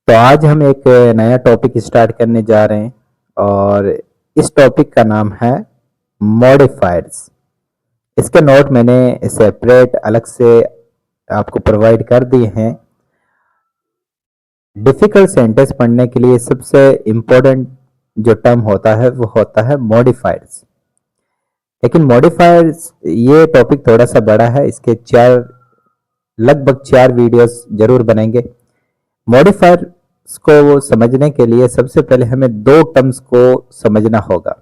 तो आज हम एक नया टॉपिक स्टार्ट करने जा रहे हैं और इस टॉपिक का नाम है मॉडिफायर्स। इसके नोट मैंने सेपरेट अलग से आपको प्रोवाइड कर दिए हैं। डिफिकल्ट सेंटेंस पढ़ने के लिए सबसे इम्पोर्टेंट जो टर्म होता है वो होता है मॉडिफायर्स। लेकिन मॉडिफायर्स ये टॉपिक थोड़ा सा बड़ा है, इसके लगभग चार वीडियोस जरूर बनेंगे। मॉडिफायर्स को समझने के लिए सबसे पहले हमें दो टर्म्स को समझना होगा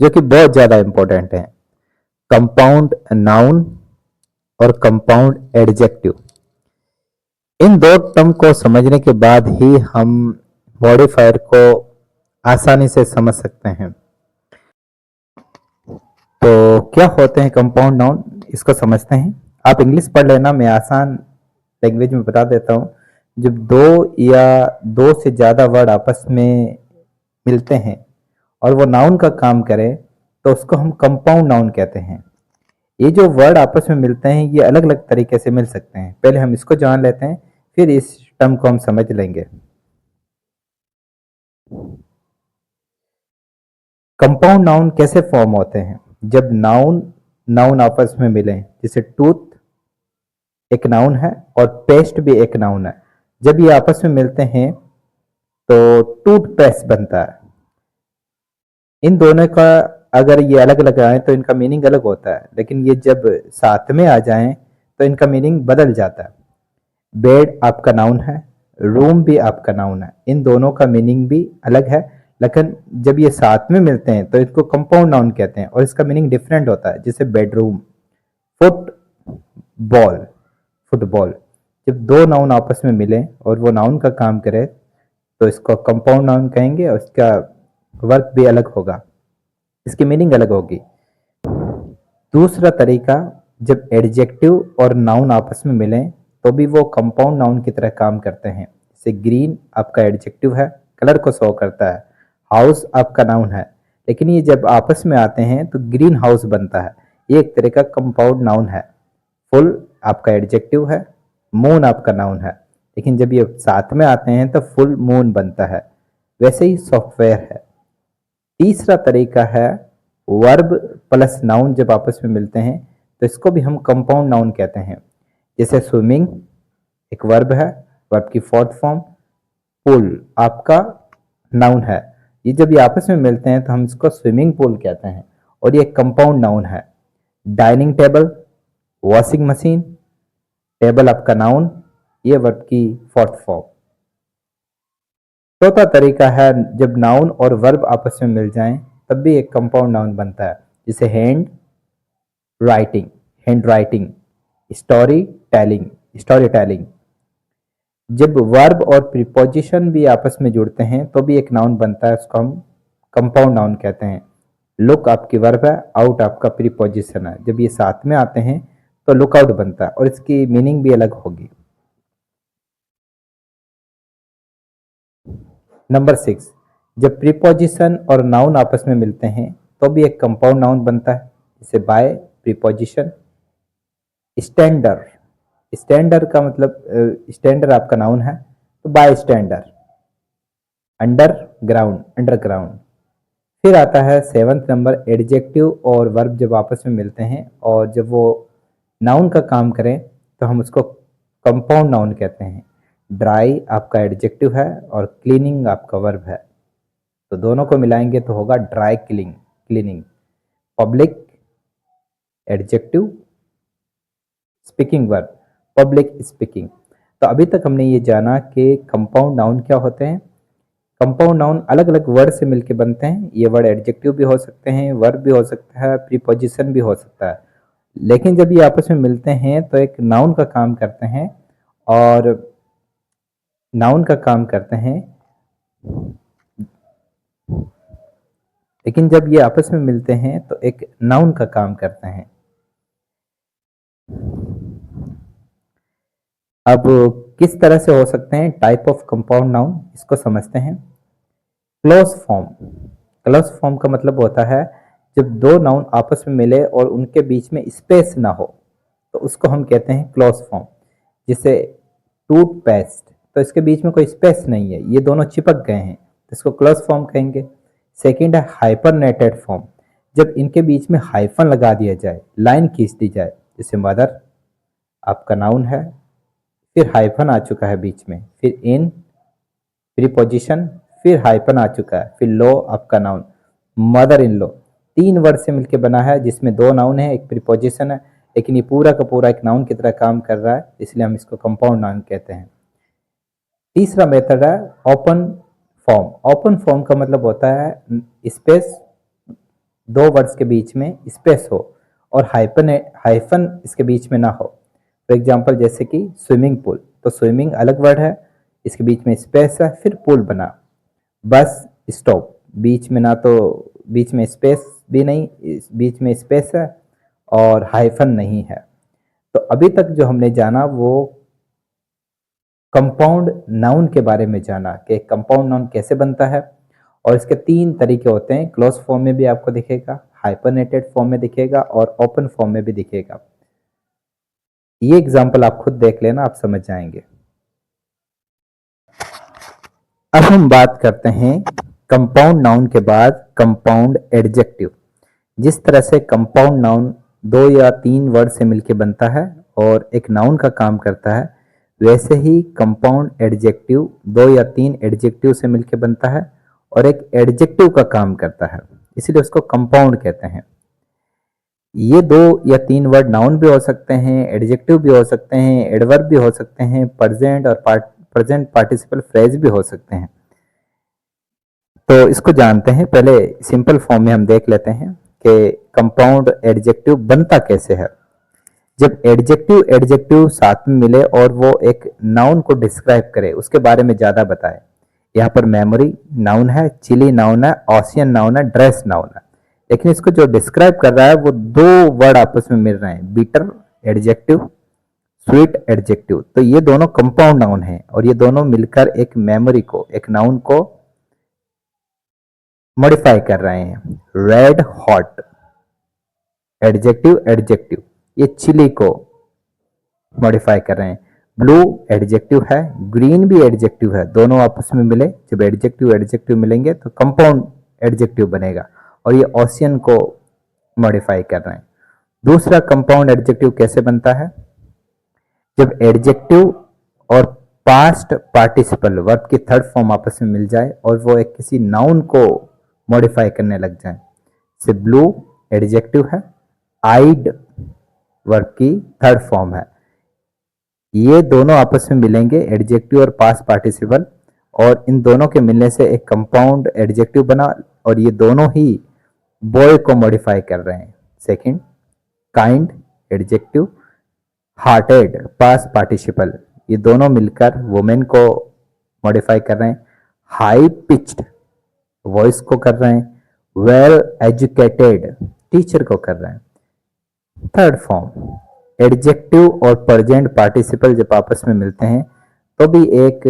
जो कि बहुत ज्यादा इंपॉर्टेंट है, कंपाउंड नाउन और कंपाउंड एडजेक्टिव। इन दो टर्म को समझने के बाद ही हम मॉडिफायर को आसानी से समझ सकते हैं। तो क्या होते हैं कंपाउंड नाउन, इसको समझते हैं। आप इंग्लिश पढ़ लेना, मैं आसान लैंग्वेज में बता देता हूँ। जब दो या दो से ज्यादा वर्ड आपस में मिलते हैं और वो नाउन का काम करें तो उसको हम कंपाउंड नाउन कहते हैं। ये जो वर्ड आपस में मिलते हैं ये अलग अलग तरीके से मिल सकते हैं। पहले हम इसको जान लेते हैं, फिर इस टर्म को हम समझ लेंगे। कंपाउंड नाउन कैसे फॉर्म होते हैं? जब नाउन नाउन आपस में मिले, जैसे टूथ एक नाउन है और पेस्ट भी एक नाउन है, जब ये आपस में मिलते हैं तो टूथपेस्ट बनता है। इन दोनों का अगर ये अलग अलग आए तो इनका मीनिंग अलग होता है, लेकिन ये जब साथ में आ जाएं तो इनका मीनिंग बदल जाता है। बेड आपका नाउन है, रूम भी आपका नाउन है, इन दोनों का मीनिंग भी अलग है, लेकिन जब ये साथ में मिलते हैं तो इसको कंपाउंड नाउन कहते हैं और इसका मीनिंग डिफरेंट होता है। जैसे बेडरूम, फुटबॉल, फुटबॉल। जब दो नाउन आपस में मिले और वो नाउन का काम करे तो इसको कंपाउंड नाउन कहेंगे और इसका वर्क भी अलग होगा, इसकी मीनिंग अलग होगी। दूसरा तरीका, जब एडजेक्टिव और नाउन आपस में मिलें तो भी वो कंपाउंड नाउन की तरह काम करते हैं। जैसे ग्रीन आपका एडजेक्टिव है, कलर को शो करता है। हाउस आपका नाउन है, लेकिन ये जब आपस में आते हैं तो ग्रीन हाउस बनता है। ये एक तरह का कंपाउंड नाउन है। फुल आपका एडजेक्टिव है, मून आपका नाउन है, लेकिन जब ये साथ में आते हैं तो फुल मून बनता है। वैसे ही सॉफ्टवेयर है। तीसरा तरीका है वर्ब प्लस नाउन जब आपस में मिलते हैं तो इसको भी हम कंपाउंड नाउन कहते हैं। जैसे स्विमिंग एक वर्ब है, वर्ब की फोर्थ फॉर्म। पूल आपका नाउन है, ये जब ये आपस में मिलते हैं तो हम इसको स्विमिंग पूल कहते हैं और ये कंपाउंड नाउन है। Dining table, washing machine, table आपका नाउन, ये वर्ब की फोर्थ फॉर्म। चौथा तरीका है जब नाउन और वर्ब आपस में मिल जाएं तब भी एक कंपाउंड नाउन बनता है। जैसे writing, hand writing, story telling, story telling. जब वर्ब और प्रीपोजिशन भी आपस में जुड़ते हैं तो भी एक नाउन बनता है, उसको हम कंपाउंड नाउन कहते हैं। लुक आपकी वर्ब है, आउट आपका प्रीपोजिशन है, जब ये साथ में आते हैं तो लुक आउट बनता है और इसकी मीनिंग भी अलग होगी। नंबर 6, जब प्रीपोजिशन और नाउन आपस में मिलते हैं तो भी एक कंपाउंड नाउन बनता है। जैसे बाय प्रीपोजिशन, स्टैंडर, स्टैंडर का मतलब स्टैंडर आपका नाउन है तो bystander. Underground, underground. फिर आता है 7th नंबर, एडजेक्टिव और वर्ब जब आपस में मिलते हैं और जब वो नाउन का काम करें तो हम उसको कंपाउंड नाउन कहते हैं। ड्राई आपका एडजेक्टिव है और क्लीनिंग आपका वर्ब है, तो दोनों को मिलाएंगे तो होगा dry cleaning, cleaning. Public adjective, speaking verb, public speaking. तो अभी तक हमने ये जाना कि कंपाउंड नाउन क्या होते हैं। कंपाउंड नाउन अलग अलग वर्ड से मिलकर बनते हैं। ये वर्ड एडजेक्टिव भी हो सकते हैं, वर्ब भी हो सकता है, प्रीपोजिशन भी हो सकता है, लेकिन जब ये आपस में मिलते हैं तो एक नाउन का काम करते हैं और नाउन का काम करते हैं। लेकिन जब ये आपस में मिलते हैं तो एक नाउन का काम करते हैं। अब किस तरह से हो सकते हैं टाइप ऑफ कंपाउंड नाउन, इसको समझते हैं। क्लोज फॉर्म, क्लोज फॉर्म का मतलब होता है जब दो नाउन आपस में मिले और उनके बीच में स्पेस ना हो तो उसको हम कहते हैं क्लोज फॉर्म। जैसे टूथपेस्ट, तो इसके बीच में कोई स्पेस नहीं है, ये दोनों चिपक गए हैं, तो इसको क्लोज फॉर्म कहेंगे। सेकंड है हाइपरनेटेड फॉर्म, जब इनके बीच में हाइफन लगा दिया जाए, लाइन खींच दी जाए, जैसे मदर आपका नाउन है, फिर हाइफन आ चुका है बीच में, फिर इन प्रीपोजिशन, फिर हाइफन आ चुका है, फिर लो आपका noun, mother in low. 3 word से मिलकर बना है, जिसमें 2 नाउन है, एक प्रीपोजिशन है, लेकिन ये पूरा का पूरा एक नाउन की तरह काम कर रहा है, इसलिए हम इसको कंपाउंड नाउन कहते हैं। तीसरा मेथड है ओपन फॉर्म। ओपन फॉर्म का मतलब होता है स्पेस, 2 वर्ड्स के बीच में स्पेस हो और हाइफन इसके बीच में ना हो। फॉर एग्जाम्पल जैसे कि स्विमिंग पूल, तो स्विमिंग अलग वर्ड है, इसके बीच में स्पेस है, फिर पूल बना। बस स्टॉप, बीच में ना तो बीच में स्पेस भी नहीं, बीच में स्पेस है और हाइफन नहीं है। तो अभी तक जो हमने जाना वो कंपाउंड नाउन के बारे में जाना कि कंपाउंड नाउन कैसे बनता है, और इसके 3 तरीके होते हैं। क्लोज फॉर्म में भी आपको दिखेगा, हाइपरनेटेड फॉर्म में दिखेगा और ओपन फॉर्म में भी दिखेगा। ये एग्जांपल आप खुद देख लेना, आप समझ जाएंगे। अब हम बात करते हैं कंपाउंड नाउन के बाद कंपाउंड एडजेक्टिव। जिस तरह से कंपाउंड नाउन 2 या 3 वर्ड से मिलकर बनता है और एक नाउन का काम करता है, वैसे ही कंपाउंड एडजेक्टिव 2 या 3 एडजेक्टिव से मिलकर बनता है और एक एडजेक्टिव का काम करता है, इसलिए उसको कंपाउंड कहते हैं। ये 2 या 3 वर्ड नाउन भी हो सकते हैं, एडजेक्टिव भी हो सकते हैं, एडवर्ब भी हो सकते हैं, प्रेजेंट और प्रेजेंट पार्टिसिपल फ्रेज भी हो सकते हैं। तो इसको जानते हैं, पहले सिंपल फॉर्म में हम देख लेते हैं कि कंपाउंड एडजेक्टिव बनता कैसे है। जब एडजेक्टिव एडजेक्टिव साथ में मिले और वो एक नाउन को डिस्क्राइब करे, उसके बारे में ज्यादा बताए। यहाँ पर मेमोरी नाउन है, चिली नाउन है, ऑसियन नाउन है, ड्रेस नाउन है, लेकिन इसको जो डिस्क्राइब कर रहा है वो 2 वर्ड आपस में मिल रहे हैं, बिटर एडजेक्टिव, स्वीट एडजेक्टिव। तो ये दोनों कंपाउंड नाउन है और ये दोनों मिलकर एक मेमोरी को, एक नाउन को मॉडिफाई कर रहे हैं। रेड हॉट एडजेक्टिव एडजेक्टिव, ये चिली को मॉडिफाई कर रहे हैं। ब्लू एडजेक्टिव है, ग्रीन भी एडजेक्टिव है, दोनों आपस में मिले, जब एडजेक्टिव एडजेक्टिव मिलेंगे तो कंपाउंड एडजेक्टिव बनेगा, और ये ओशियन को मॉडिफाई कर रहे हैं। दूसरा कंपाउंड एडजेक्टिव कैसे बनता है, जब एडजेक्टिव और पास्ट पार्टिसिपल वर्ब की थर्ड फॉर्म आपस में मिल जाए और वो एक किसी नाउन को मॉडिफाई करने लग जाए। से ब्लू एडजेक्टिव है, आइड वर्ब की थर्ड फॉर्म है, ये दोनों आपस में मिलेंगे, एडजेक्टिव और पास्ट पार्टिसिपल, और इन दोनों के मिलने से एक कंपाउंड एडजेक्टिव बना, और ये दोनों ही बॉय को मॉडिफाई कर रहे हैं। Second, kind adjective, hearted past participle, ये दोनों मिलकर वुमेन को मॉडिफाई कर रहे हैं। हाई पिच्ड वॉइस को कर रहे हैं। वेल एजुकेटेड टीचर को कर रहे हैं। थर्ड फॉर्म, एडजेक्टिव और प्रेजेंट पार्टिसिपल जब आपस में मिलते हैं तो भी एक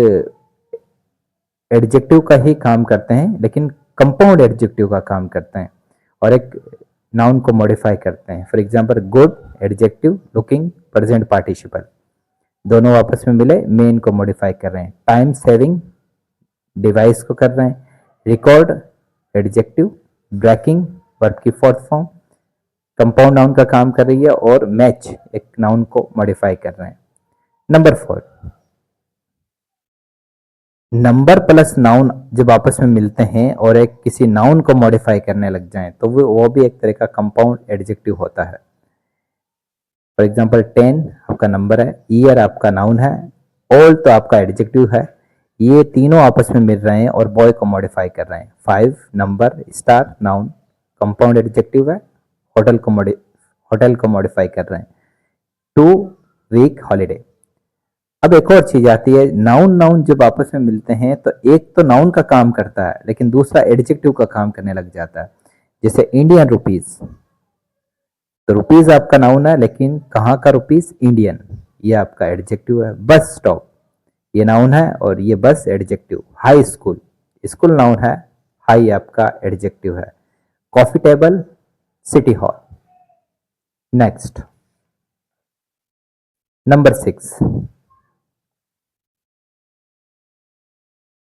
एडजेक्टिव का ही काम करते हैं, लेकिन कंपाउंड एडजेक्टिव का काम करते हैं और एक नाउन को मॉडिफाई करते हैं। For example good adjective, looking present participle, दोनों आपस में मिले मेन को मॉडिफाई कर रहे हैं। टाइम सेविंग डिवाइस को कर रहे हैं। रिकॉर्ड एडजेक्टिव, ब्रेकिंग वर्ब की फोर्थ फॉर्म कंपाउंड नाउन का काम कर रही है, और मैच एक नाउन को मॉडिफाई कर रहे हैं। नंबर 4, नंबर प्लस नाउन जब आपस में मिलते हैं और एक किसी नाउन को मॉडिफाई करने लग जाएं तो वो भी एक तरह का कंपाउंड एडजेक्टिव होता है। फॉर एग्जांपल 10 आपका नंबर है, ईयर आपका नाउन है, ओल्ड तो आपका एडजेक्टिव है, ये तीनों आपस में मिल रहे हैं और बॉय को मॉडिफाई कर रहे हैं। 5 number, star noun compound adjective है, होटल को मॉडिफाई कर रहे हैं। 2 वीक हॉलीडे। अब एक और चीज आती है, नाउन नाउन जब आपस में मिलते हैं तो एक तो नाउन का काम करता है लेकिन दूसरा एडजेक्टिव का काम करने लग जाता है। जैसे इंडियन रुपीज, तो रुपीज आपका नाउन है लेकिन कहाँ का रुपीज, इंडियन, ये आपका एडजेक्टिव है। बस स्टॉप, ये नाउन है और ये बस adjective. High school, school noun है, हाई आपका एडजेक्टिव है। Coffee table, city hall. Next, number 6,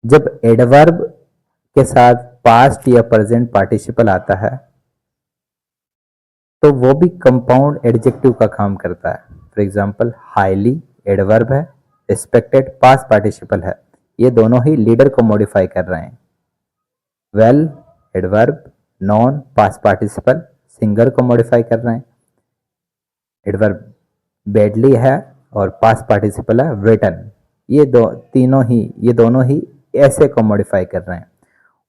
जब एडवर्ब के साथ पास्ट या प्रेजेंट पार्टिसिपल आता है तो वो भी कंपाउंड एडजेक्टिव का काम करता है। फॉर एग्जाम्पल हाईली एडवर्ब है, रिस्पेक्टेड पास्ट पार्टिसिपल है, ये दोनों ही लीडर को मॉडिफाई कर रहे हैं। Well adverb, non past participle singer को मॉडिफाई कर रहे हैं। एडवर्ब बैडली है और पास्ट पार्टिसिपल है रिटन, ये दोनों ही ऐसे को मॉडिफाई कर रहे हैं।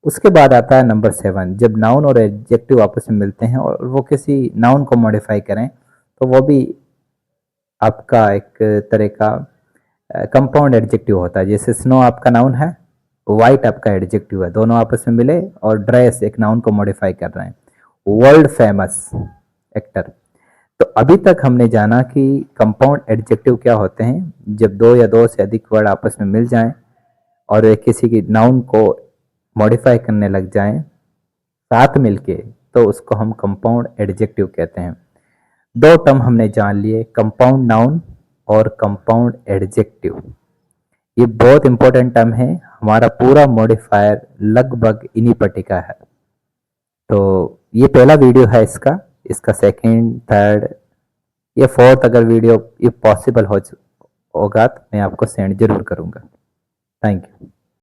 उसके बाद आता है नंबर 7, जब नाउन और एडजेक्टिव आपस में मिलते हैं और वो किसी नाउन को मॉडिफाई करें तो वो भी आपका एक तरह का कंपाउंड एडजेक्टिव होता है। जैसे स्नो आपका नाउन है, वाइट आपका एडजेक्टिव है, दोनों आपस में मिले और ड्रेस एक नाउन को मॉडिफाई कर रहे हैं। World famous actor. तो अभी तक हमने जाना कि कंपाउंड एडजेक्टिव क्या होते हैं, जब दो या दो से अधिक वर्ड आपस में मिल जाएं और वे किसी की नाउन को मॉडिफाई करने लग जाएं साथ मिलके, तो उसको हम कंपाउंड एडजेक्टिव कहते हैं। दो टर्म हमने जान लिए, कंपाउंड नाउन और कंपाउंड एडजेक्टिव। ये बहुत इंपॉर्टेंट टर्म है, हमारा पूरा मॉडिफायर लगभग इन्हीं पर टिका है। तो ये पहला वीडियो है इसका सेकंड, थर्ड या फोर्थ अगर वीडियो ये पॉसिबल होगा तो मैं आपको सेंड जरूर करूंगा। Thank you.